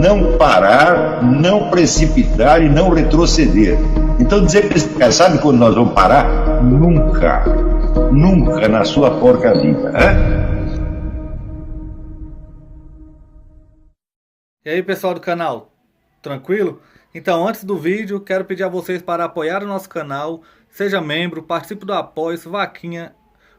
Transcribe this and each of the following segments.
não parar, não precipitar e não retroceder. Então dizer para esse cara, sabe quando nós vamos parar? Nunca. Nunca na sua porca vida. E aí, pessoal do canal, tranquilo? Então, antes do vídeo, quero pedir a vocês para apoiar o nosso canal, seja membro, participe do apoio, vaquinha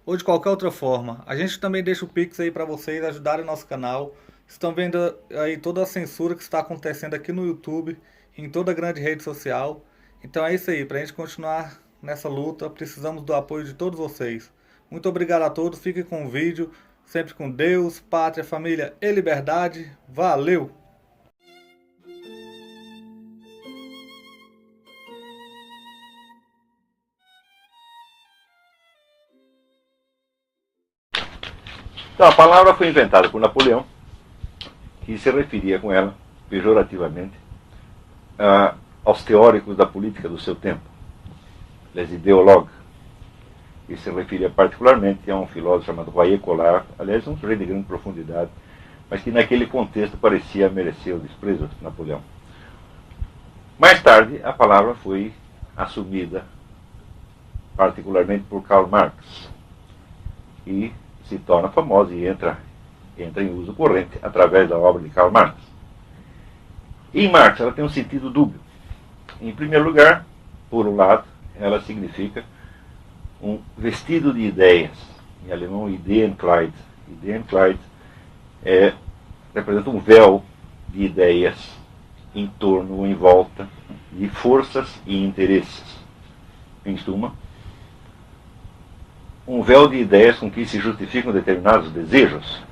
ou de qualquer outra forma. A gente também deixa o Pix aí para vocês ajudarem o nosso canal. Estão vendo aí toda a censura que está acontecendo aqui no YouTube, em toda a grande rede social. Então é isso aí, para a gente continuar nessa luta, precisamos do apoio de todos vocês. Muito obrigado a todos, fiquem com o vídeo, sempre com Deus, pátria, família e liberdade. Valeu! Então, a palavra foi inventada por Napoleão, que se referia com ela, pejorativamente, aos teóricos da política do seu tempo, les ideologues, e se referia particularmente a um filósofo chamado Royer Collard, aliás, um sujeito de grande profundidade, mas que naquele contexto parecia merecer o desprezo de Napoleão. Mais tarde, a palavra foi assumida particularmente por Karl Marx, e se torna famosa e entra em uso corrente através da obra de Karl Marx. Em Marx, ela tem um sentido dúbio. Em primeiro lugar, por um lado, ela significa um vestido de ideias, em alemão Ideenkleid. Ideenkleid representa um véu de ideias em torno ou em volta de forças e interesses. Em suma, um véu de ideias com que se justificam determinados desejos.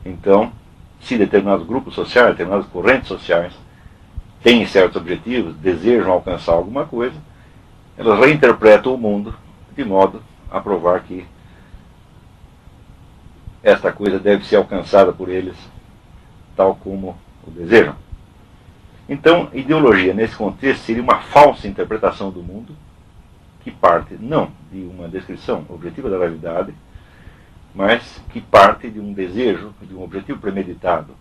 Então, se determinados grupos sociais, determinadas correntes sociais têm certos objetivos, desejam alcançar alguma coisa, elas reinterpretam o mundo de modo a provar que esta coisa deve ser alcançada por eles tal como o desejam. Então, ideologia, nesse contexto, seria uma falsa interpretação do mundo, que parte não de uma descrição objetiva da realidade, mas que parte de um desejo, de um objetivo premeditado.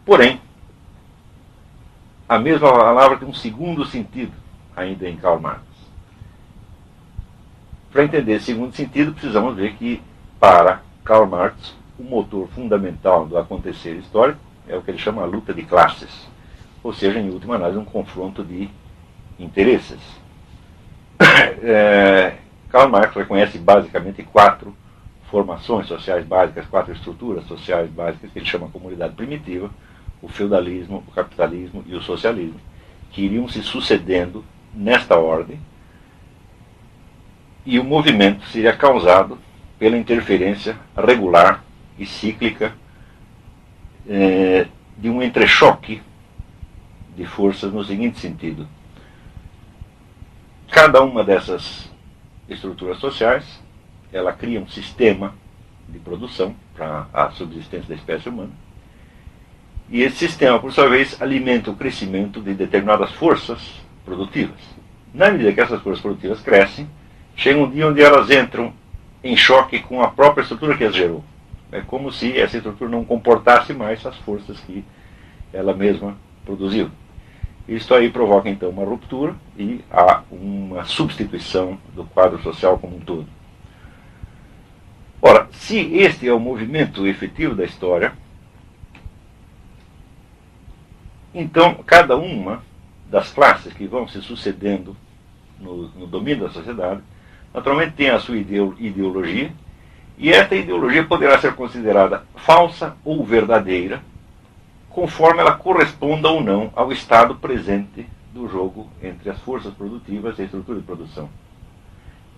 Porém, a mesma palavra tem um segundo sentido, ainda em Karl Marx. Para entender esse segundo sentido, precisamos ver que, para Karl Marx, o motor fundamental do acontecer histórico é o que ele chama a luta de classes, ou seja, em última análise, um confronto de interesses. Karl Marx reconhece basicamente 4 formações sociais básicas, 4 estruturas sociais básicas que ele chama comunidade primitiva, o feudalismo, o capitalismo e o socialismo, que iriam se sucedendo nesta ordem, e o movimento seria causado pela interferência regular e cíclica de um entrechoque de forças no seguinte sentido: cada uma dessas estruturas sociais, ela cria um sistema de produção para a subsistência da espécie humana, e esse sistema, por sua vez, alimenta o crescimento de determinadas forças produtivas. Na medida que essas forças produtivas crescem, chega um dia onde elas entram em choque com a própria estrutura que as gerou. É como se essa estrutura não comportasse mais as forças que ela mesma produziu. Isso aí provoca, então, uma ruptura e há uma substituição do quadro social como um todo. Ora, se este é o movimento efetivo da história, então cada uma das classes que vão se sucedendo no domínio da sociedade, naturalmente tem a sua ideologia, e esta ideologia poderá ser considerada falsa ou verdadeira, conforme ela corresponda ou não ao estado presente do jogo entre as forças produtivas e a estrutura de produção.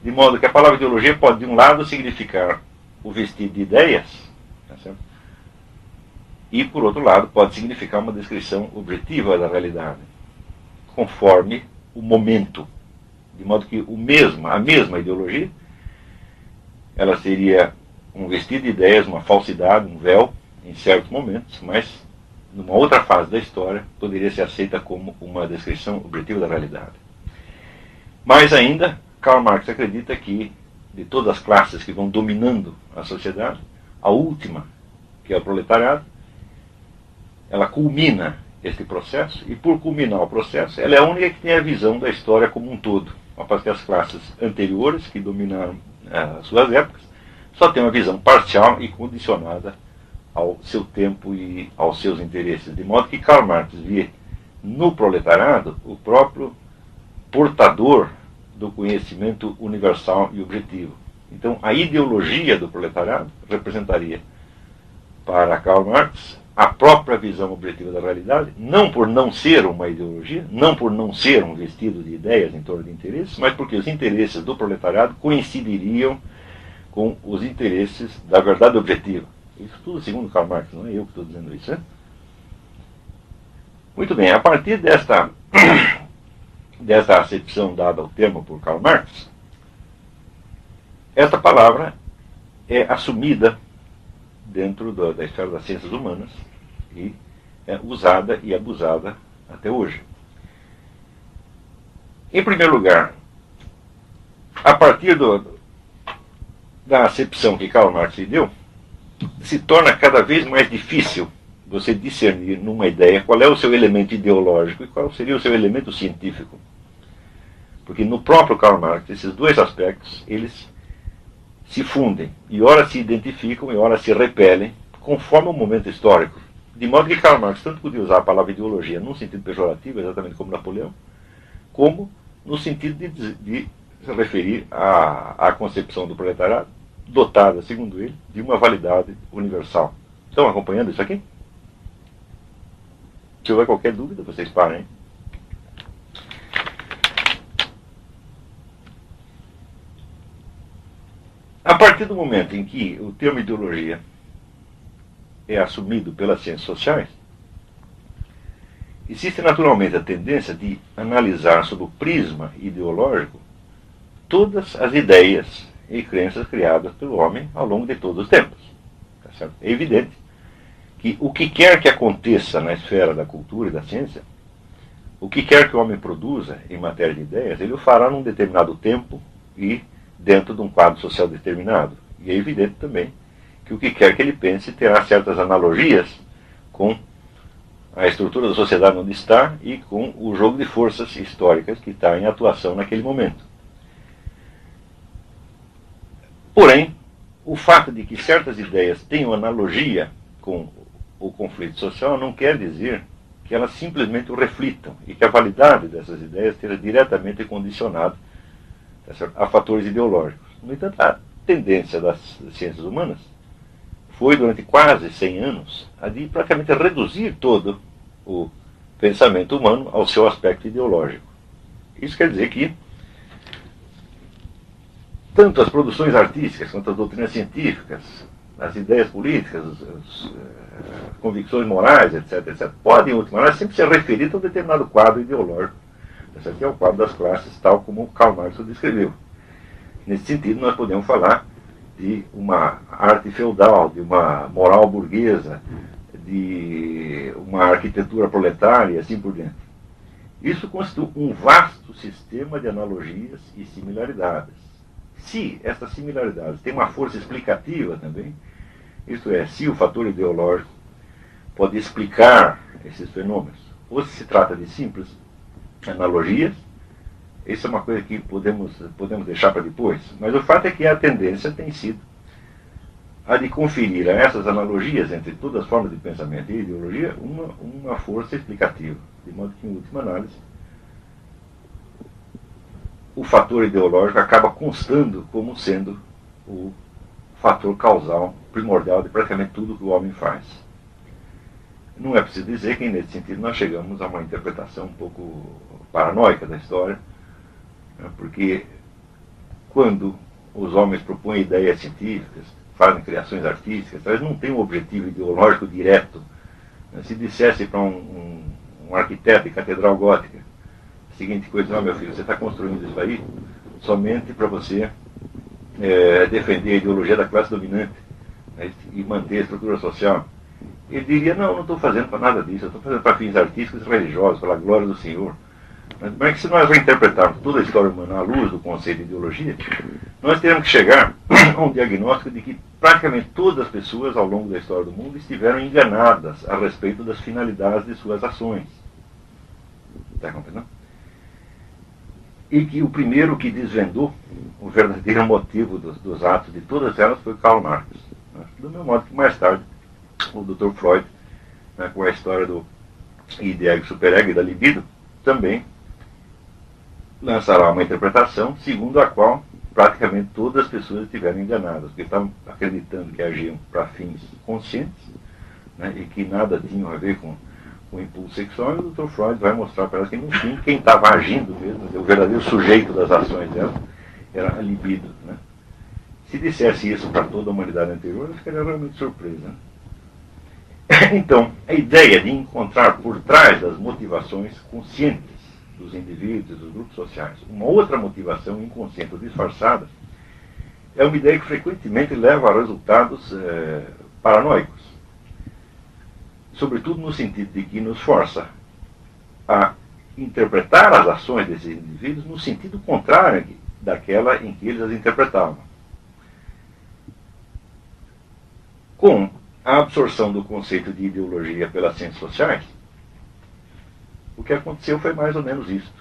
De modo que a palavra ideologia pode, de um lado, significar o vestir de ideias, tá certo? E, por outro lado, pode significar uma descrição objetiva da realidade, conforme o momento. De modo que a mesma ideologia, ela seria um vestir de ideias, uma falsidade, um véu, em certos momentos, mas numa outra fase da história, poderia ser aceita como uma descrição objetiva da realidade. Mais ainda, Karl Marx acredita que, de todas as classes que vão dominando a sociedade, a última, que é o proletariado, ela culmina este processo, e por culminar o processo, ela é a única que tem a visão da história como um todo. Ao passo que as classes anteriores, que dominaram as suas épocas, só têm uma visão parcial e condicionada ao seu tempo e aos seus interesses. De modo que Karl Marx via no proletariado o próprio portador do conhecimento universal e objetivo. Então, a ideologia do proletariado representaria, para Karl Marx, a própria visão objetiva da realidade, não por não ser uma ideologia, não por não ser um vestido de ideias em torno de interesses, mas porque os interesses do proletariado coincidiriam com os interesses da verdade objetiva. Isso tudo segundo Karl Marx, não é eu que estou dizendo isso, né? Muito bem, a partir desta acepção dada ao termo por Karl Marx, esta palavra é assumida dentro da esfera das ciências humanas e é usada e abusada até hoje. Em primeiro lugar, a partir da acepção que Karl Marx lhe deu, se torna cada vez mais difícil você discernir numa ideia qual é o seu elemento ideológico e qual seria o seu elemento científico. Porque no próprio Karl Marx, esses dois aspectos, eles se fundem, e ora se identificam, e ora se repelem, conforme o momento histórico. De modo que Karl Marx tanto podia usar a palavra ideologia num sentido pejorativo, exatamente como Napoleão, como no sentido de se referir à concepção do proletariado, dotada, segundo ele, de uma validade universal. Estão acompanhando isso aqui? Se houver qualquer dúvida, vocês parem. A partir do momento em que o termo ideologia é assumido pelas ciências sociais, existe naturalmente a tendência de analisar sob o prisma ideológico todas as ideias e crenças criadas pelo homem ao longo de todos os tempos. Tá certo? É evidente que o que quer que aconteça na esfera da cultura e da ciência, o que quer que o homem produza em matéria de ideias, ele o fará num determinado tempo e dentro de um quadro social determinado. E é evidente também que o que quer que ele pense terá certas analogias com a estrutura da sociedade onde está e com o jogo de forças históricas que está em atuação naquele momento. Porém, o fato de que certas ideias tenham analogia com o conflito social não quer dizer que elas simplesmente o reflitam e que a validade dessas ideias esteja diretamente condicionada a fatores ideológicos. No entanto, a tendência das ciências humanas foi, durante quase 100 anos, a de praticamente reduzir todo o pensamento humano ao seu aspecto ideológico. Isso quer dizer que tanto as produções artísticas quanto as doutrinas científicas, as ideias políticas, as convicções morais, etc., podem, em última análise, sempre ser referidas a um determinado quadro ideológico. Esse aqui é o quadro das classes, tal como Karl Marx o descreveu. Nesse sentido, nós podemos falar de uma arte feudal, de uma moral burguesa, de uma arquitetura proletária e assim por diante. Isso constitui um vasto sistema de analogias e similaridades. Se essas similaridades têm uma força explicativa também, isto é, se o fator ideológico pode explicar esses fenômenos, ou se trata de simples analogias, isso é uma coisa que podemos deixar para depois. Mas o fato é que a tendência tem sido a de conferir a essas analogias entre todas as formas de pensamento e ideologia uma força explicativa. De modo que, em última análise, o fator ideológico acaba constando como sendo o fator causal primordial de praticamente tudo que o homem faz. Não é preciso dizer que, nesse sentido, nós chegamos a uma interpretação um pouco paranoica da história, né, porque quando os homens propõem ideias científicas, fazem criações artísticas, eles não têm um objetivo ideológico direto. Se dissesse para um arquiteto de catedral gótica a seguinte coisa: não, meu filho, você está construindo isso aí somente para você defender a ideologia da classe dominante, né, e manter a estrutura social. Ele diria: não estou fazendo para nada disso, eu estou fazendo para fins artísticos e religiosos, pela glória do Senhor. Mas que se nós reinterpretarmos toda a história humana à luz do conceito de ideologia, nós teremos que chegar a um diagnóstico de que praticamente todas as pessoas ao longo da história do mundo estiveram enganadas a respeito das finalidades de suas ações. Está compreendendo? E que o primeiro que desvendou o verdadeiro motivo dos atos de todas elas foi Karl Marx. Né? Do mesmo modo que mais tarde o Dr. Freud, né, com a história do id, ego, superego e da libido, também lançará uma interpretação segundo a qual praticamente todas as pessoas estiveram enganadas, porque estavam acreditando que agiam para fins conscientes, né, e que nada tinham a ver com o impulso sexual, e o Dr. Freud vai mostrar para elas que, no fim, quem estava agindo mesmo, o verdadeiro sujeito das ações dela, era a libido. Né? Se dissesse isso para toda a humanidade anterior, eu ficaria realmente surpresa. Né? Então, a ideia de encontrar por trás das motivações conscientes dos indivíduos, dos grupos sociais, uma outra motivação inconsciente ou disfarçada, é uma ideia que frequentemente leva a resultados paranoicos. Sobretudo no sentido de que nos força a interpretar as ações desses indivíduos no sentido contrário daquela em que eles as interpretavam. Com a absorção do conceito de ideologia pelas ciências sociais, o que aconteceu foi mais ou menos isso.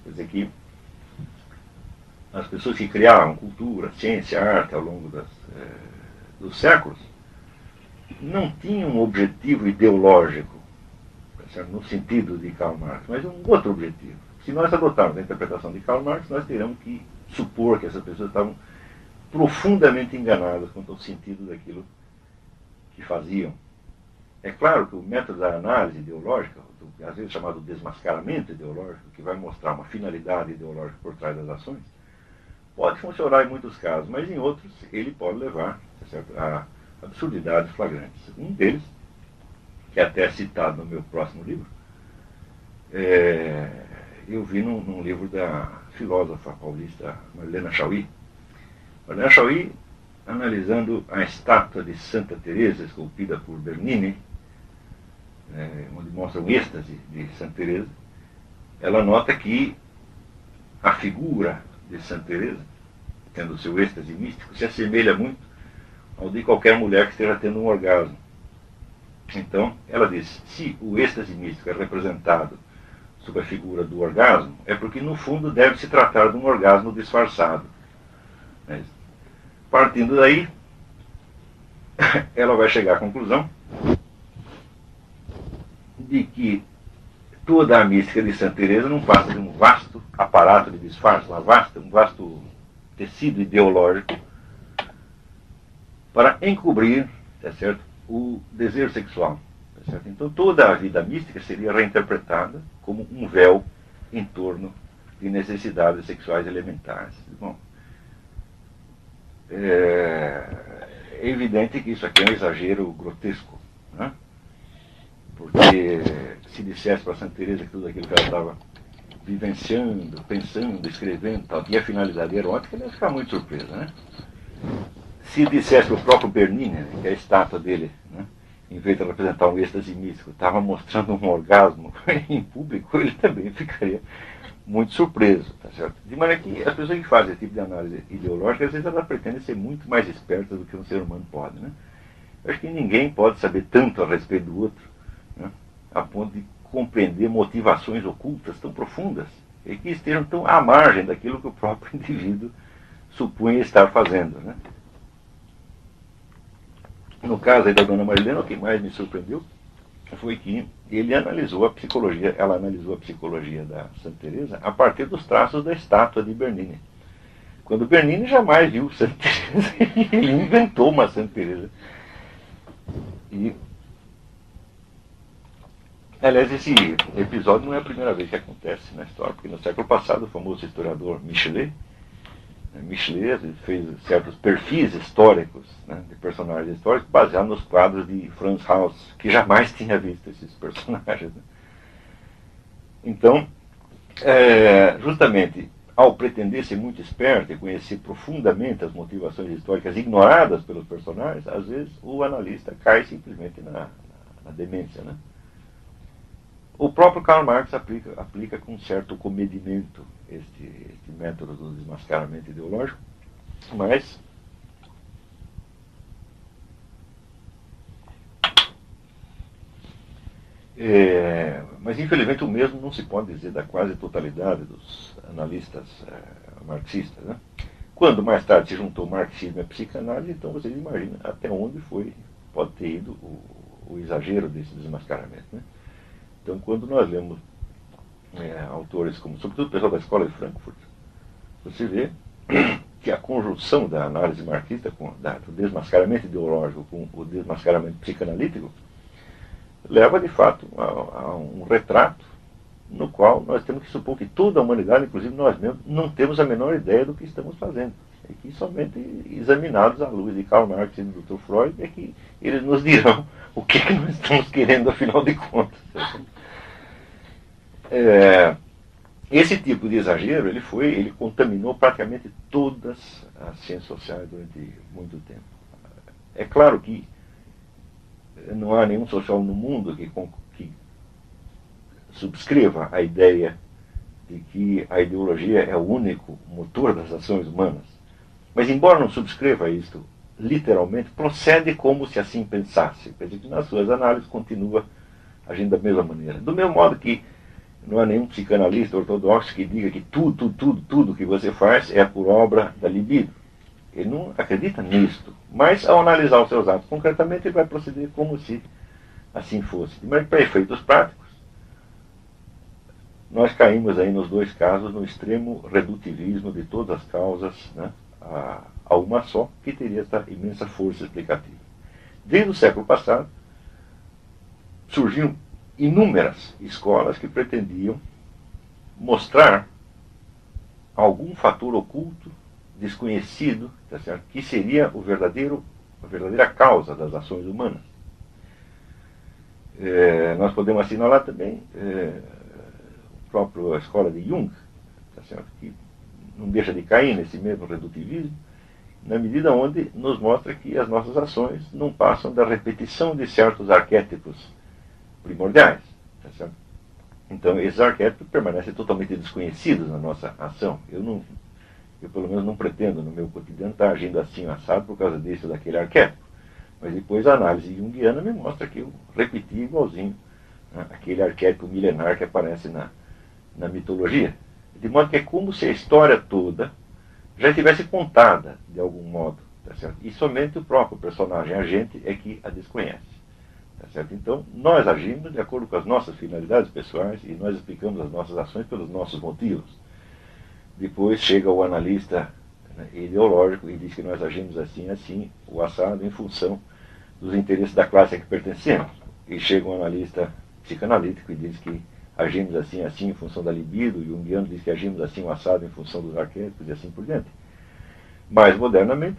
Quer dizer que as pessoas que criavam cultura, ciência, arte ao longo dos séculos não tinham um objetivo ideológico, certo? No sentido de Karl Marx, mas um outro objetivo. Se nós adotarmos a interpretação de Karl Marx, nós teremos que supor que essas pessoas estavam profundamente enganadas quanto ao sentido daquilo que faziam. É claro que o método da análise ideológica, às vezes chamado desmascaramento ideológico, que vai mostrar uma finalidade ideológica por trás das ações, pode funcionar em muitos casos, mas em outros ele pode levar, certo, a absurdidades flagrantes. Um deles, que é até citado no meu próximo livro, eu vi num livro da filósofa paulista Marlene Chauí. Marlene Chauí, analisando a estátua de Santa Teresa, esculpida por Bernini, onde mostra o êxtase de Santa Teresa, ela nota que a figura de Santa Teresa, tendo o seu êxtase místico, se assemelha muito ao de qualquer mulher que esteja tendo um orgasmo. Então, ela diz, se o êxtase místico é representado sob a figura do orgasmo, é porque, no fundo, deve se tratar de um orgasmo disfarçado. Partindo daí, ela vai chegar à conclusão de que toda a mística de Santa Teresa não passa de um vasto aparato de disfarce, um vasto tecido ideológico para encobrir, tá certo, o desejo sexual. Tá certo? Então toda a vida mística seria reinterpretada como um véu em torno de necessidades sexuais elementares. Bom, é evidente que isso aqui é um exagero grotesco, né? Porque se dissesse para Santa Teresa que tudo aquilo que ela estava vivenciando, pensando, escrevendo, tal, tinha finalidade erótica, ela ia ficar muito surpresa, né? Se dissesse que o próprio Bernini, né, que é a estátua dele, né, em vez de representar um êxtase místico, estava mostrando um orgasmo em público, ele também ficaria muito surpreso, tá certo? De maneira que as pessoas que fazem esse tipo de análise ideológica, às vezes elas pretendem ser muito mais espertas do que um ser humano pode, né? Eu acho que ninguém pode saber tanto a respeito do outro, né, a ponto de compreender motivações ocultas tão profundas e que estejam tão à margem daquilo que o próprio indivíduo supunha estar fazendo, né? No caso aí da dona Marilena, o que mais me surpreendeu foi que ela analisou a psicologia da Santa Teresa a partir dos traços da estátua de Bernini. Quando Bernini jamais viu Santa Teresa, ele inventou uma Santa Teresa. E, aliás, esse episódio não é a primeira vez que acontece na história, porque no século passado o famoso historiador Michelet fez certos perfis históricos, né, de personagens históricos baseados nos quadros de Franz Haus, que jamais tinha visto esses personagens. Né? Então, justamente ao pretender ser muito esperto e conhecer profundamente as motivações históricas ignoradas pelos personagens, às vezes o analista cai simplesmente na demência. Né? O próprio Karl Marx aplica com certo comedimento este método do desmascaramento ideológico, mas infelizmente o mesmo não se pode dizer da quase totalidade dos analistas marxistas, né? Quando mais tarde se juntou o marxismo e a psicanálise, então vocês imaginam até onde pode ter ido o exagero desse desmascaramento, né? Então, quando nós lemos autores como, sobretudo o pessoal da escola de Frankfurt, você vê que a conjunção da análise marxista, do desmascaramento ideológico com o desmascaramento psicanalítico, leva de fato a um retrato no qual nós temos que supor que toda a humanidade, inclusive nós mesmos, não temos a menor ideia do que estamos fazendo. E que somente examinados à luz de Karl Marx e do Dr. Freud é que eles nos dirão o que nós estamos querendo, afinal de contas. Esse tipo de exagero ele contaminou praticamente todas as ciências sociais durante muito tempo. É claro que não há nenhum sociólogo no mundo que subscreva a ideia de que a ideologia é o único motor das ações humanas. Mas, embora não subscreva isto literalmente, procede como se assim pensasse. Quer dizer que nas suas análises continua agindo da mesma maneira. Do mesmo modo que não há nenhum psicanalista ortodoxo que diga que tudo que você faz é por obra da libido. Ele não acredita nisto. Mas, ao analisar os seus atos concretamente, ele vai proceder como se assim fosse. Mas, para efeitos práticos, nós caímos aí nos dois casos no extremo redutivismo de todas as causas, né, a uma só, que teria esta imensa força explicativa. Desde o século passado, surgiram inúmeras escolas que pretendiam mostrar algum fator oculto, desconhecido, tá certo? Que seria a verdadeira causa das ações humanas. Nós podemos assinalar também a própria escola de Jung, tá certo? Que não deixa de cair nesse mesmo redutivismo, na medida onde nos mostra que as nossas ações não passam da repetição de certos arquétipos primordiais. Tá certo? Então, esses arquétipos permanecem totalmente desconhecidos na nossa ação. Eu pelo menos não pretendo no meu cotidiano estar agindo assim assado por causa desse ou daquele arquétipo. Mas depois a análise junguiana me mostra que eu repeti igualzinho, né, aquele arquétipo milenar que aparece na mitologia. De modo que é como se a história toda já estivesse contada de algum modo. Tá certo? E somente o próprio personagem, a gente, é que a desconhece. Tá certo? Então, nós agimos de acordo com as nossas finalidades pessoais e nós explicamos as nossas ações pelos nossos motivos. Depois chega o analista, né, ideológico e diz que nós agimos assim, o assado, em função dos interesses da classe a que pertencemos. E chega um analista psicanalítico e diz que agimos assim, em função da libido, e o junguiano diz que agimos assim, o assado, em função dos arquétipos e assim por diante. Mais modernamente,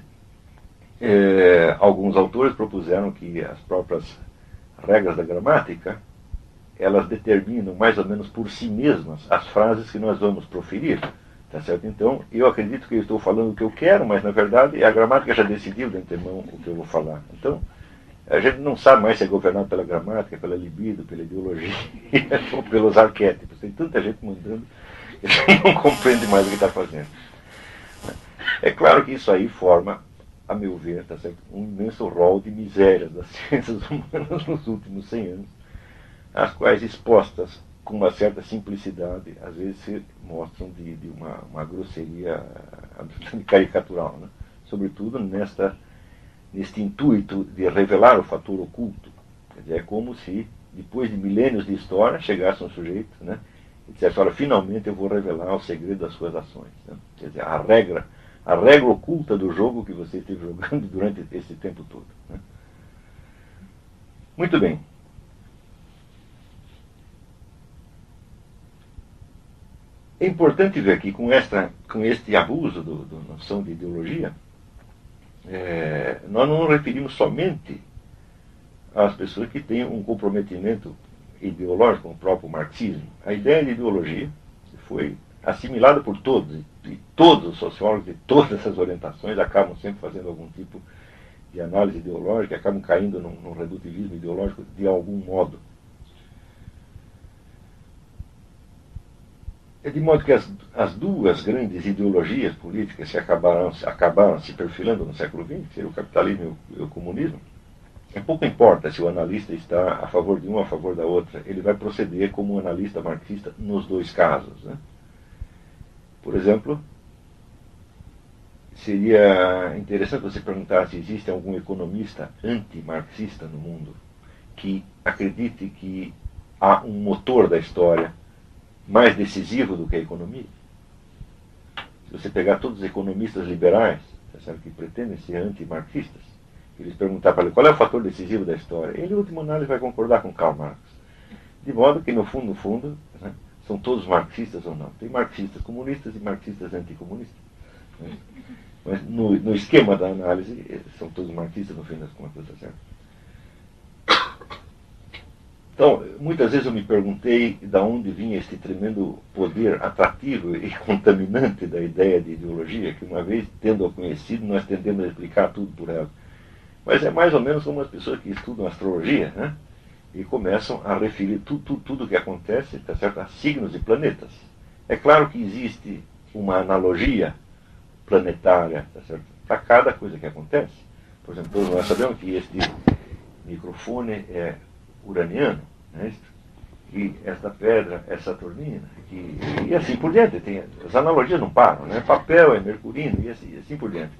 alguns autores propuseram que as próprias regras da gramática, elas determinam mais ou menos por si mesmas as frases que nós vamos proferir. Tá certo? Então, eu acredito que eu estou falando o que eu quero, mas na verdade a gramática já decidiu de antemão o que eu vou falar. Então, a gente não sabe mais se é governado pela gramática, pela libido, pela ideologia ou pelos arquétipos. Tem tanta gente mandando que a gente não compreende mais o que está fazendo. É claro que isso aí forma, a meu ver, tá certo, um imenso rol de misérias das ciências humanas nos últimos 100 anos, as quais, expostas com uma certa simplicidade, às vezes se mostram de uma grosseria absolutamente caricatural, né? Sobretudo neste intuito de revelar o fator oculto. Quer dizer, é como se, depois de milênios de história, chegasse um sujeito, né, e dissesse: olha, finalmente eu vou revelar o segredo das suas ações. Né? Quer dizer, a regra oculta do jogo que você esteve jogando durante esse tempo todo. Né? Muito bem. É importante ver que com este abuso da noção de ideologia, nós não nos referimos somente às pessoas que têm um comprometimento ideológico com o próprio marxismo. A ideia de ideologia foi assimilada por todos, e todos os sociólogos de todas essas orientações acabam sempre fazendo algum tipo de análise ideológica, acabam caindo num redutivismo ideológico de algum modo. É de modo que as duas grandes ideologias políticas que acabaram se perfilando no século XX, que seria o capitalismo e o comunismo, pouco importa se o analista está a favor de uma ou a favor da outra, ele vai proceder como um analista marxista nos dois casos. Né? Por exemplo, seria interessante você perguntar se existe algum economista anti-marxista no mundo que acredite que há um motor da história mais decisivo do que a economia. Se você pegar todos os economistas liberais, que pretendem ser anti-marxistas, eles perguntar para ele qual é o fator decisivo da história, ele, em última análise, vai concordar com Karl Marx. De modo que, no fundo, né, são todos marxistas ou não. Tem marxistas comunistas e marxistas anticomunistas. Né? Mas no esquema da análise, são todos marxistas, no fim das contas, tá certo? Então, muitas vezes eu me perguntei de onde vinha este tremendo poder atrativo e contaminante da ideia de ideologia, que uma vez tendo-a conhecido, nós tendemos a explicar tudo por ela. Mas é mais ou menos como as pessoas que estudam astrologia, né? E começam a referir tudo o que acontece, tá certo? A signos e planetas. É claro que existe uma analogia planetária, tá certo? Para cada coisa que acontece. Por exemplo, nós sabemos que este microfone é uraniano, né? E esta pedra é saturnina, e assim por diante. As analogias não param, né? Papel é mercurino, e assim por diante.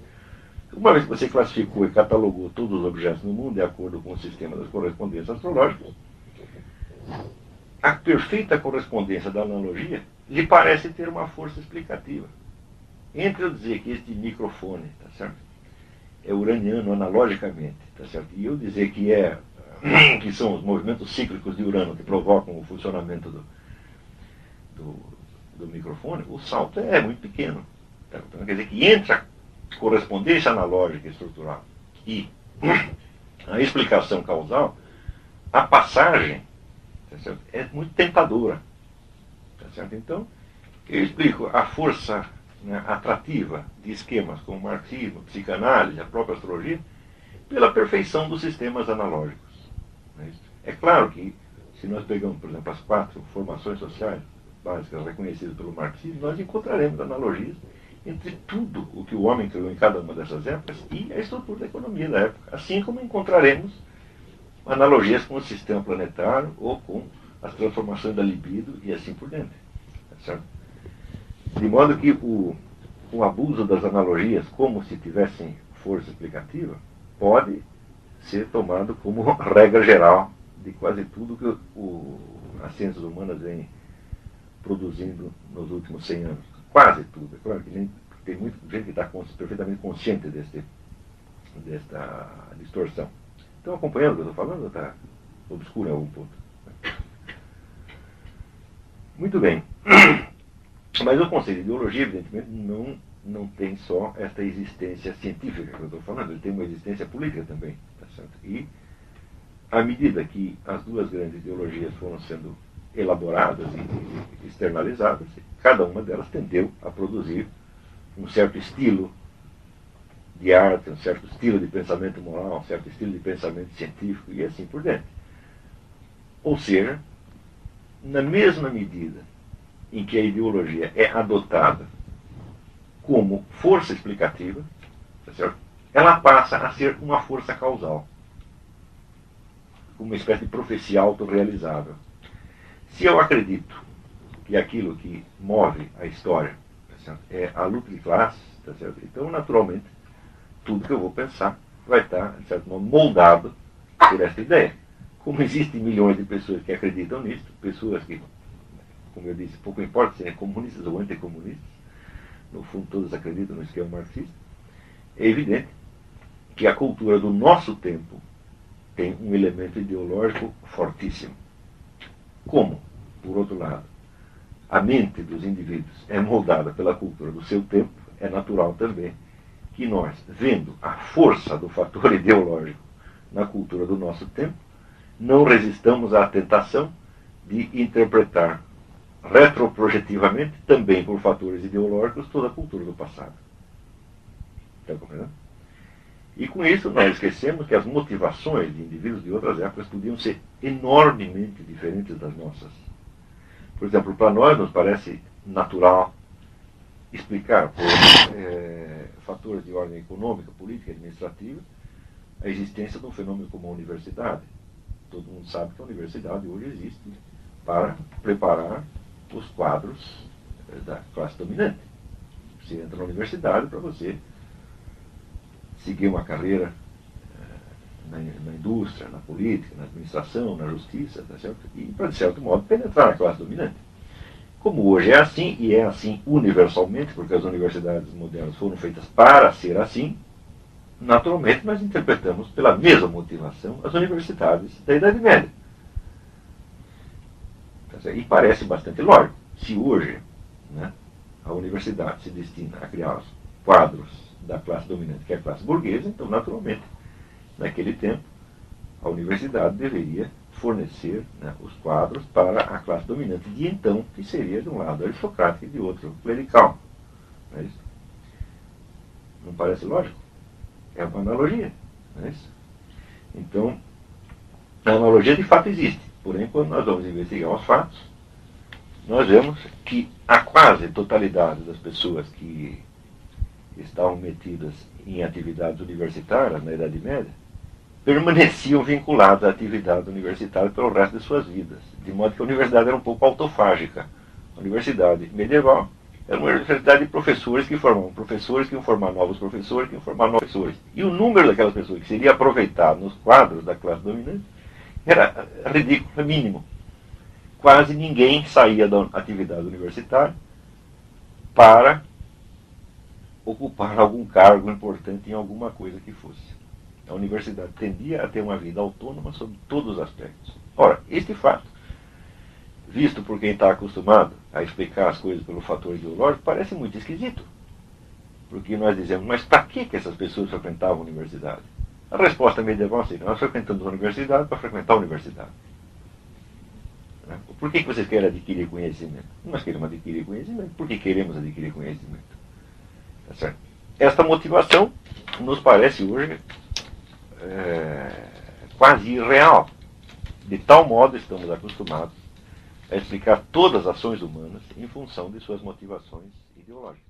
Uma vez que você classificou e catalogou todos os objetos no mundo de acordo com o sistema das correspondências astrológicas, a perfeita correspondência da analogia lhe parece ter uma força explicativa. Entre eu dizer que este microfone, tá certo, é uraniano analogicamente, tá certo, e eu dizer que são os movimentos cíclicos de Urano que provocam o funcionamento do microfone, o salto é muito pequeno. Tá? Então, quer dizer que entre a correspondência analógica e estrutural e a explicação causal, a passagem, tá certo, é muito tentadora. Tá certo? Então, eu explico a força, né, atrativa de esquemas como marxismo, psicanálise, a própria astrologia, pela perfeição dos sistemas analógicos. É claro que, se nós pegamos, por exemplo, as 4 formações sociais básicas reconhecidas pelo marxismo, nós encontraremos analogias entre tudo o que o homem criou em cada uma dessas épocas e a estrutura da economia da época. Assim como encontraremos analogias com o sistema planetário ou com as transformações da libido e assim por diante. Tá certo? De modo que o abuso das analogias, como se tivessem força explicativa, pode ser tomado como regra geral de quase tudo que as ciências humanas vêm produzindo nos últimos 100 anos. Quase tudo. É claro que tem muita gente que está perfeitamente consciente desta distorção. Estão acompanhando o que eu estou falando ou está obscuro em algum ponto? Muito bem. Mas o conceito de ideologia, evidentemente, não tem só esta existência científica que eu estou falando, ele tem uma existência política também. Tá certo? E, à medida que as duas grandes ideologias foram sendo elaboradas e externalizadas, cada uma delas tendeu a produzir um certo estilo de arte, um certo estilo de pensamento moral, um certo estilo de pensamento científico e assim por diante. Ou seja, na mesma medida em que a ideologia é adotada como força explicativa, tá certo? Ela passa a ser uma força causal, uma espécie de profecia autorrealizável. Se eu acredito que aquilo que move a história, tá certo, é a luta de classes, tá certo? Então, naturalmente, tudo que eu vou pensar vai estar, de certo modo, moldado por essa ideia. Como existem milhões de pessoas que acreditam nisso, pessoas que, como eu disse, pouco importa se são comunistas ou anticomunistas, no fundo todos acreditam no esquema marxista, é evidente que a cultura do nosso tempo tem um elemento ideológico fortíssimo. Como, por outro lado, a mente dos indivíduos é moldada pela cultura do seu tempo, é natural também que nós, vendo a força do fator ideológico na cultura do nosso tempo, não resistamos à tentação de interpretar retroprojetivamente, também por fatores ideológicos, toda a cultura do passado. Está compreendendo? E com isso nós esquecemos que as motivações de indivíduos de outras épocas podiam ser enormemente diferentes das nossas. Por exemplo, para nós nos parece natural, explicar por fatores de ordem econômica, política e administrativa a existência de um fenômeno como a universidade. Todo mundo sabe que a universidade hoje existe para preparar os quadros da classe dominante. Você entra na universidade para você seguir uma carreira na indústria, na política, na administração, na justiça, tá certo? E para, de certo modo, penetrar na classe dominante. Como hoje é assim, e é assim universalmente, porque as universidades modernas foram feitas para ser assim, naturalmente nós interpretamos pela mesma motivação as universidades da Idade Média. Tá certo? E parece bastante lógico. Se hoje, né, a universidade se destina a criar os quadros da classe dominante, que é a classe burguesa, então, naturalmente, naquele tempo, a universidade deveria fornecer, né, os quadros para a classe dominante de então, que seria de um lado aristocrático e de outro clerical. Não é isso? Não parece lógico? É uma analogia. Não é isso? Então, a analogia de fato existe. Porém, quando nós vamos investigar os fatos, nós vemos que a quase totalidade das pessoas que estavam metidas em atividades universitárias na Idade Média permaneciam vinculadas à atividade universitária pelo resto de suas vidas. De modo que a universidade era um pouco autofágica. A universidade medieval era uma universidade de professores que formavam professores, que iam formar novos professores, que iam formar novos professores. E o número daquelas pessoas que seria aproveitado nos quadros da classe dominante era ridículo, mínimo. Quase ninguém saía da atividade universitária para ocupar algum cargo importante em alguma coisa que fosse. A universidade tendia a ter uma vida autônoma sobre todos os aspectos. Ora, este fato, visto por quem está acostumado a explicar as coisas pelo fator ideológico, parece muito esquisito. Porque nós dizemos, mas para que essas pessoas frequentavam a universidade? A resposta medieval seria, nós frequentamos a universidade para frequentar a universidade. Por que vocês querem adquirir conhecimento? Nós queremos adquirir conhecimento. Por que queremos adquirir conhecimento? Tá certo? Esta motivação nos parece hoje quase irreal. De tal modo estamos acostumados a explicar todas as ações humanas em função de suas motivações ideológicas.